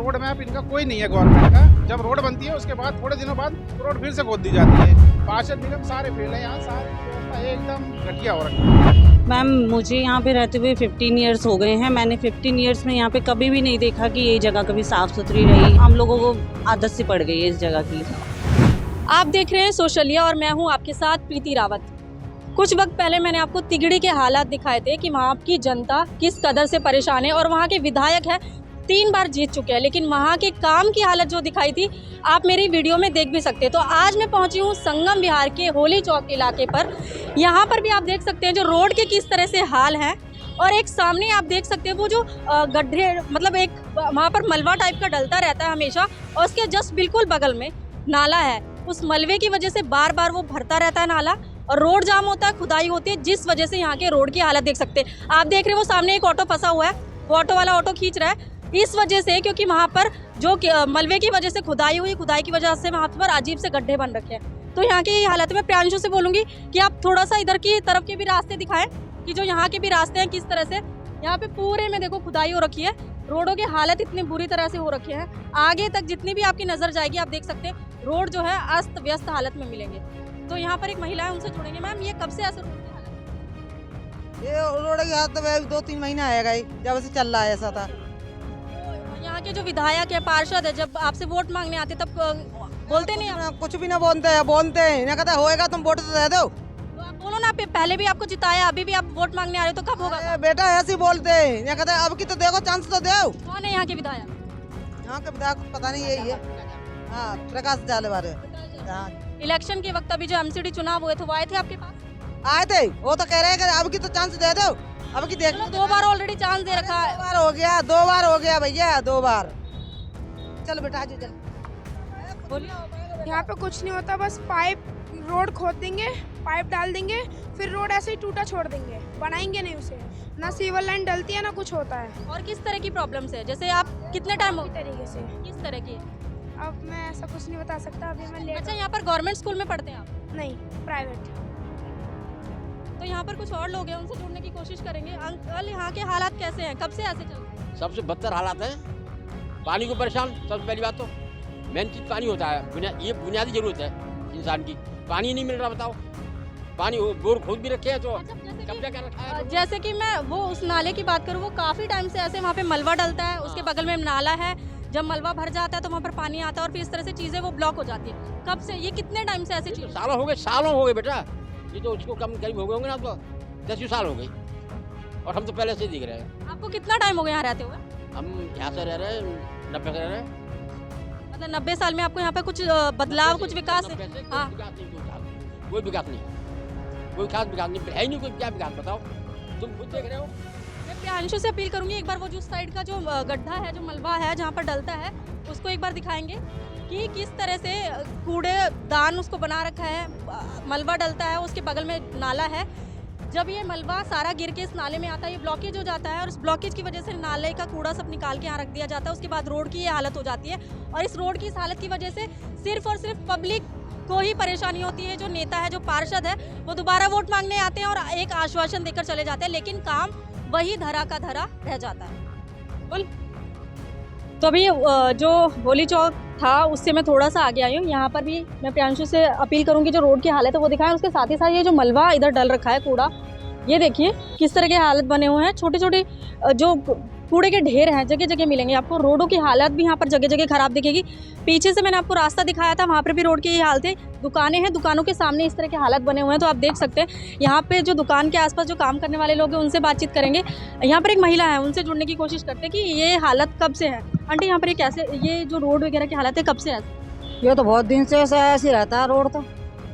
Road map इनका कोई नहीं है गवर्नमेंट का। जब रोड बनती है उसके बाद थोड़े दिनों बाद रोड फिर से खोद दी जाती है। पार्षद निगम सारे फेल है, यहाँ सारी व्यवस्था एकदम घटिया हो रखी है। मैम मुझे यहाँ पे रहते हुए 15 इयर्स हो गए हैं। मैंने 15 इयर्स में यहाँ पे कभी भी नहीं देखा कि ये जगह कभी साफ़ सुथरी रही। हम लोगों को आदत सी पड़ गई है इस जगह की। आप देख रहे हैं सोशलिया और मैं हूँ आपके साथ प्रीति रावत। कुछ वक्त पहले मैंने आपको तिगड़ी के हालात दिखाए थे कि वहाँ की जनता किस कदर से परेशान है और वहाँ के विधायक है 3 बार जीत चुके हैं, लेकिन वहाँ के काम की हालत जो दिखाई थी आप मेरी वीडियो में देख भी सकते हैं। तो आज मैं पहुँची हूँ संगम विहार के होली चौक इलाके पर। यहाँ पर भी आप देख सकते हैं जो रोड के किस तरह से हाल हैं और एक सामने आप देख सकते हैं वो जो गड्ढे, मतलब एक वहाँ पर मलबा टाइप का डलता रहता है हमेशा और उसके जस्ट बिल्कुल बगल में नाला है। उस मलबे की वजह से बार बार वो भरता रहता है नाला और रोड जाम होता है, खुदाई होती है, जिस वजह से यहाँ के रोड की हालत देख सकते हैं। आप देख रहे हो वो सामने एक ऑटो फंसा हुआ है, वो ऑटो वाला ऑटो खींच रहा है इस वजह से, क्योंकि वहाँ पर जो मलबे की वजह से खुदाई हुई, खुदाई की वजह से वहाँ पर अजीब से गड्ढे बन रखे हैं। तो यहाँ की हालत में प्रियांशु से बोलूँगी कि आप थोड़ा सा इधर की तरफ के भी रास्ते दिखाएं कि जो यहाँ के भी रास्ते हैं किस तरह से। यहाँ पे पूरे में देखो खुदाई हो रखी है, रोडों की हालत इतनी बुरी तरह से हो रखी है। आगे तक जितनी भी आपकी नज़र जाएगी आप देख सकते हैं रोड जो है अस्त व्यस्त हालत में मिलेंगे। तो यहाँ पर एक महिला है, उनसे जुड़ेंगे। मैम ये कब से ऐसे रोड की हालत? ये रोड की हालत तो 2-3 महीना आएगा ही, जब से चल रहा है ऐसा था। तो यहाँ के जो विधायक है, पार्षद है, जब आपसे वोट मांगने आते तब बोलते नहीं आप? कुछ भी ना बोलते हैं ना, कहते होएगा तुम वोट तो दे दो। तो आप बोलो ना, पहले भी आपको जिताया, अभी भी आप वोट मांगने आ रहे हो, तो कब होगा? बेटा ऐसे ही बोलते हैं, या कहते अब की तो देखो, चांस तो दो। कौन है यहाँ के विधायक? यहाँ के विधायक पता नहीं, यही है। हाँ, प्रकाश जालेवारे। इलेक्शन के वक्त अभी जो एमसीडी चुनाव हुए थे वो आए थे आपके पास? आए थे, वो तो कह रहे हैं कि अब की तो चांस दे दो। अब की देख, 2 बार ऑलरेडी चांस दे रखा है। 2 बार हो गया भैया, 2 बार। चल बेटा जी चल। बोलिए। यहाँ पे कुछ नहीं होता, बस पाइप रोड खोद देंगे, पाइप डाल देंगे, फिर रोड ऐसे ही टूटा छोड़ देंगे, बनाएंगे नहीं उसे। ना सीवर लाइन डलती है ना कुछ होता है। और किस तरह की प्रॉब्लम्स है? जैसे आप कितने टाइम हो तरीके से किस तरह की? अब मैं ऐसा कुछ नहीं बता सकता, अभी मैं लेट। अच्छा, यहाँ पर गवर्नमेंट स्कूल में पढ़ते हैं आप? नहीं, प्राइवेट। तो यहाँ पर कुछ और लोग हैं, उनसे जुड़ने की कोशिश करेंगे। अंकल, यहाँ के हालात कैसे हैं, कब से ऐसे चल रहे हैं? सबसे बदतर हालात हैं, पानी को परेशान। सबसे पहली बात तो मेन चीज पानी होता है, ये बुनियादी जरूरत है इंसान की। पानी नहीं मिल रहा, बताओ। पानी बोर खोद भी रखे हैं तो कब्जा कर रखा है। जैसे कि मैं वो उस नाले की बात करूँ, वो काफ़ी टाइम से ऐसे वहाँ पे मलबा डलता है, उसके बगल में नाला है। जब मलबा भर जाता है तो वहाँ पर पानी आता है और फिर इस तरह से चीज़ें वो ब्लॉक हो जाती है। कब से, ये कितने टाइम से ऐसे चीज़? सालों हो गए बेटा। ये तो उसको कम करीब हो गए होंगे ना, तो 10 साल हो गई और हम तो पहले से दिख रहे हैं। आपको कितना टाइम हो गया यहाँ रहते हुए? हम यहाँ से रह रहे हैं 90 से रह रहे हैं। मतलब 90 साल में आपको यहाँ पे कुछ बदलाव, कुछ विकास? हाँ, कोई विकास नहीं, कोई खास विकास नहीं है ही नहीं। कोई क्या विकास बताओ, तुम खुद देख रहे हो। मैं प्रियांशु से अपील करूंगी, एक बार वो जो साइड का जो गड्ढा है, जो मलबा है जहाँ पर डलता है, उसको एक बार दिखाएंगे कि किस तरह से कूड़ेदान उसको बना रखा है। मलबा डलता है, उसके बगल में नाला है। जब ये मलबा सारा गिर के इस नाले में आता है, ये ब्लॉकेज हो जाता है और इस ब्लॉकेज की वजह से नाले का कूड़ा सब निकाल के यहाँ रख दिया जाता है। उसके बाद रोड की ये हालत हो जाती है और इस रोड की इस हालत की वजह से सिर्फ और सिर्फ पब्लिक को ही परेशानी होती है। जो नेता है, जो पार्षद है, वो दोबारा वोट मांगने आते हैं और एक आश्वासन देकर चले जाते हैं, लेकिन काम वही धरा का धरा रह जाता है। बोल। तो अभी जो होली चौक था उससे मैं थोड़ा सा आगे आई हूँ। यहाँ पर भी मैं प्रियांशु से अपील करूँगी जो रोड की हालत है वो दिखाएं। उसके साथ ही साथ ये जो मलबा इधर डल रखा है, कूड़ा, ये देखिए किस तरह के हालत बने हुए हैं। छोटे छोटे जो कूड़े के ढेर हैं जगह जगह मिलेंगे आपको। रोडों की हालत भी यहाँ पर जगह जगह खराब दिखेगी। पीछे से मैंने आपको रास्ता दिखाया था, वहाँ पर भी रोड की हालत है। दुकानें हैं, दुकानों के सामने इस तरह के हालत बने हुए हैं। तो आप देख सकते हैं यहाँ पे जो दुकान के आसपास जो काम करने वाले लोग हैं उनसे बातचीत करेंगे। यहाँ पर एक महिला है, उनसे जुड़ने की कोशिश करते हैं कि ये हालत कब से है। आंटी, यहाँ पर ये कैसे, ये जो रोड वगैरह की हालत है कब से है? ये तो बहुत दिन से ऐसे रहता है, रोड तो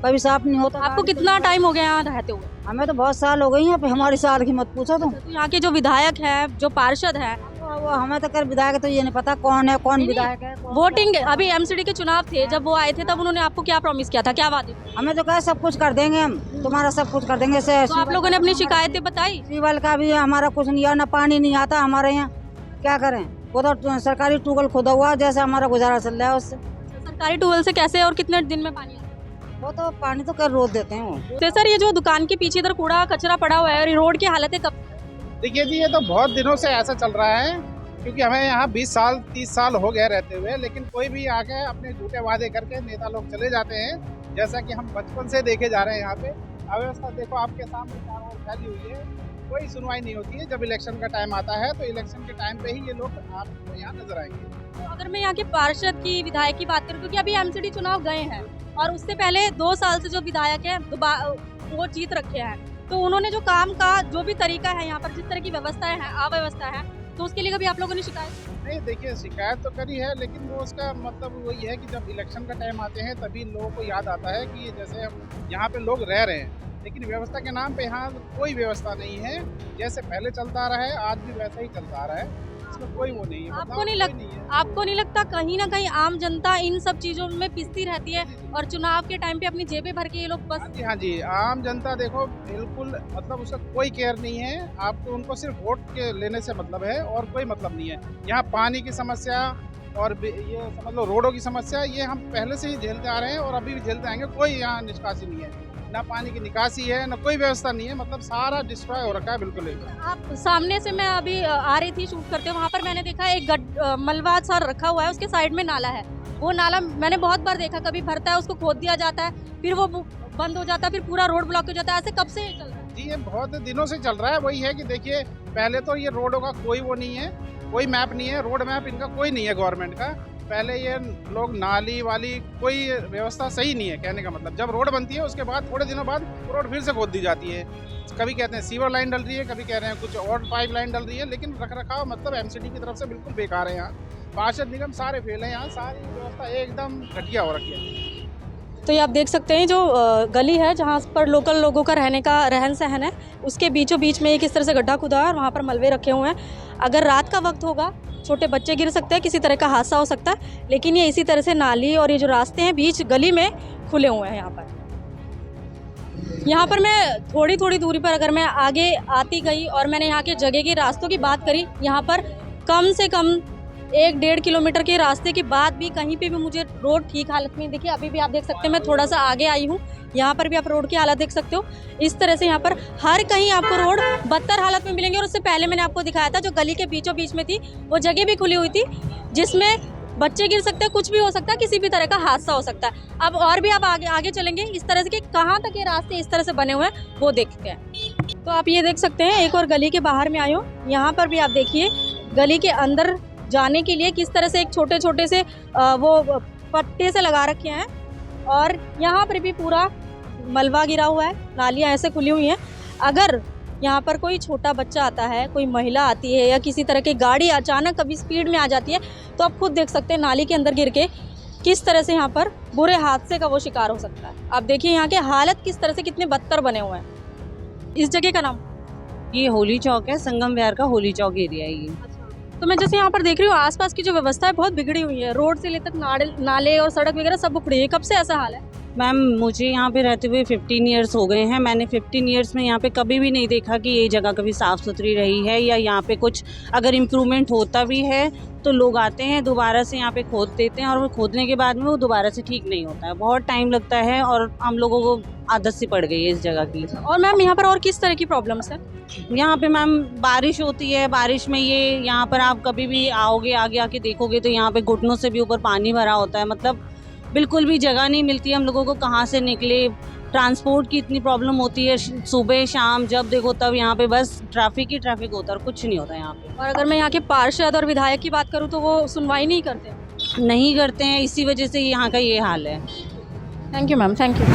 कभी साफ नहीं होता। आपको कितना टाइम हो गया यहाँ रहते हुए? हमें तो बहुत साल हो गए यहाँ पे, हमारी साल की मत पूछो तुम। तो यहाँ के जो विधायक है, जो पार्षद है, वो हमें तो कर विधायक तो ये नहीं पता कौन है, कौन विधायक है। वोटिंग अभी एमसीडी के चुनाव थे, जब वो आए थे तब उन्होंने आपको क्या प्रॉमिस किया था, क्या वादे? हमें तो कहा सब कुछ कर देंगे, हम तुम्हारा सब कुछ कर देंगे। तो आप लोगों ने अपनी शिकायतें बताई? सीवल का भी हमारा कुछ नहीं है, ना पानी नहीं आता हमारे यहाँ, क्या करें। वो तो सरकारी ट्यूबवेल खुदा हुआ, जैसे हमारा गुजारा चल रहा है उससे। सरकारी ट्यूबवेल से कैसे और कितने दिन में पानी आता है? वो तो पानी तो कर रोज देते हैं वो। तो सर, ये जो दुकान के पीछे इधर कूड़ा कचरा पड़ा हुआ है और ये रोड की हालत है कब? देखिए जी, ये तो बहुत दिनों से ऐसा चल रहा है क्योंकि हमें यहाँ 20 साल 30 साल हो गए रहते हुए, लेकिन कोई भी आके अपने झूठे वादे करके नेता लोग चले जाते हैं। जैसा कि हम बचपन से देखे जा रहे हैं, यहाँ पे अव्यवस्था देखो आपके सामने चारों ओर फैली हुई है, कोई सुनवाई नहीं होती है। जब इलेक्शन का टाइम आता है तो इलेक्शन के टाइम पे ही ये लोग आपको यहाँ नजर आएंगे। तो अगर मैं यहाँ के पार्षद की विधायक की बात करूँ, क्योंकि अभी एमसीडी चुनाव गए हैं और उससे पहले 2 साल से जो विधायक है वो जीत रखे हैं, तो उन्होंने जो काम का जो भी तरीका है यहाँ पर, जिस तरह की व्यवस्थाएं हैं, अव्यवस्था है, तो उसके लिए कभी आप लोगों ने शिकायत नहीं, देखिए शिकायत तो करी है, लेकिन वो उसका मतलब वही है कि जब इलेक्शन का टाइम आते हैं तभी लोगों को याद आता है कि जैसे हम यहाँ पे लोग रह रहे हैं, लेकिन व्यवस्था के नाम पे यहाँ कोई व्यवस्था नहीं है। जैसे पहले चलता आ रहा है, आज भी वैसा ही चलता आ रहा है, इसमें कोई वो नहीं है। आपको नहीं लगता कहीं ना कहीं आम जनता इन सब चीजों में पिसती रहती है और चुनाव के टाइम पे अपनी जेबें भर के ये लोग बस? हाँ जी, आम जनता देखो बिल्कुल मतलब उसका कोई केयर नहीं है। आपको उनको सिर्फ वोट के लेने से मतलब है और कोई मतलब नहीं है। यहाँ पानी की समस्या और ये समझ लो रोडों की समस्या, ये हम पहले से ही झेलते आ रहे हैं और अभी भी झेलते आएंगे। कोई यहाँ निष्कासी नहीं है, ना पानी की निकासी है, ना कोई व्यवस्था नहीं है, मतलब सारा डिस्ट्रॉय हो रखा है बिल्कुल। आप सामने से मैं अभी आ रही थी शूट करते, वहाँ पर मैंने देखा एक मलबा सा रखा हुआ है, उसके साइड में नाला है। वो नाला मैंने बहुत बार देखा, कभी भरता है उसको खोद दिया जाता है, फिर वो बंद हो जाता है, फिर पूरा रोड ब्लॉक हो जाता है। ऐसे कब से चल रहा है? जी ये बहुत दिनों से चल रहा है। वही है कि देखिए पहले तो ये रोडों का कोई वो नहीं है, कोई मैप नहीं है, रोड मैप इनका कोई नहीं है गवर्नमेंट का। पहले ये लोग नाली वाली कोई व्यवस्था सही नहीं है, कहने का मतलब जब रोड बनती है उसके बाद थोड़े दिनों बाद रोड फिर से खोद दी जाती है। कभी कहते हैं सीवर लाइन डल रही है, कभी कह रहे हैं कुछ और पाइप लाइन डल रही है, लेकिन रख रखाव मतलब एमसीडी की तरफ से बिल्कुल बेकार है। यहाँ पार्षद निगम सारे फेल है, यहाँ सारी व्यवस्था एकदम घटिया हो रखी है। तो ये आप देख सकते हैं जो गली है जहाँ पर लोकल लोगों का रहने का रहन सहन है, उसके बीचों बीच में एक इस तरह से गड्ढा खुदा है और वहाँ पर मलबे रखे हुए हैं। अगर रात का वक्त होगा, छोटे बच्चे गिर सकते हैं, किसी तरह का हादसा हो सकता है, लेकिन ये इसी तरह से नाली और ये जो रास्ते हैं बीच गली में खुले हुए हैं। यहाँ पर मैं थोड़ी थोड़ी दूरी पर अगर मैं आगे आती गई और मैंने यहाँ के जगह की रास्तों की बात करी, यहाँ पर कम से कम 1-1.5 किलोमीटर के रास्ते के बाद भी कहीं पे भी मुझे रोड ठीक हालत में देखिए। अभी भी आप देख सकते हैं मैं थोड़ा सा आगे आई हूँ, यहाँ पर भी आप रोड की हालत देख सकते हो। इस तरह से यहाँ पर हर कहीं आपको रोड बदतर हालत में मिलेंगे। और उससे पहले मैंने आपको दिखाया था जो गली के बीचों बीच में थी, वो जगह भी खुली हुई थी जिसमें बच्चे गिर सकते हैं, कुछ भी हो सकता है, किसी भी तरह का हादसा हो सकता है। अब और भी आप आगे चलेंगे इस तरह से कि कहाँ तक ये रास्ते इस तरह से बने हुए हैं वो देखते हैं। तो आप ये देख सकते हैं एक और गली के बाहर में आए हो, यहाँ पर भी आप देखिए गली के अंदर जाने के लिए किस तरह से एक छोटे छोटे से वो पट्टे से लगा रखे हैं और यहाँ पर भी पूरा मलबा गिरा हुआ है, नालियाँ ऐसे खुली हुई हैं। अगर यहाँ पर कोई छोटा बच्चा आता है, कोई महिला आती है या किसी तरह की गाड़ी अचानक कभी स्पीड में आ जाती है, तो आप खुद देख सकते हैं नाली के अंदर गिर के किस तरह से यहाँ पर बुरे हादसे का वो शिकार हो सकता है। आप देखिए यहाँ के हालत किस तरह से कितने बदतर बने हुए हैं। इस जगह का नाम ये होली चौक है, संगम विहार का होली चौक एरिया है ये। तो मैं जैसे यहाँ पर देख रही हूँ आसपास की जो व्यवस्था है बहुत बिगड़ी हुई है, रोड से ले तक नाले और सड़क वगैरह सब उखड़ी है। कब से ऐसा हाल है? मैम मुझे यहाँ पे रहते हुए 15 ईयर्स हो गए हैं। मैंने 15 ईयर्स में यहाँ पे कभी भी नहीं देखा कि ये जगह कभी साफ़ सुथरी रही है या यहाँ पे कुछ अगर इम्प्रूवमेंट होता भी है तो लोग आते हैं दोबारा से यहाँ पे खोद देते हैं और वो खोदने के बाद में वो दोबारा से ठीक नहीं होता है, बहुत टाइम लगता है और हम लोगों को आदत सी पड़ गई है इस जगह की। और मैम यहाँ पर और किस तरह की प्रॉब्लम्स है? यहाँ पे मैम बारिश होती है, बारिश में ये यहाँ पर आप कभी भी आओगे आगे आके देखोगे तो यहाँ पे घुटनों से भी ऊपर पानी भरा होता है, मतलब बिल्कुल भी जगह नहीं मिलती हम लोगों को कहाँ से निकले। ट्रांसपोर्ट की इतनी प्रॉब्लम होती है, सुबह शाम जब देखो तब यहाँ पे बस ट्रैफिक ही ट्रैफिक होता है और कुछ नहीं होता यहाँ पे। और अगर मैं यहाँ के पार्षद और विधायक की बात करूँ तो वो सुनवाई नहीं करते हैं, इसी वजह से यहाँ का ये हाल है। Thank you ma'am, thank you.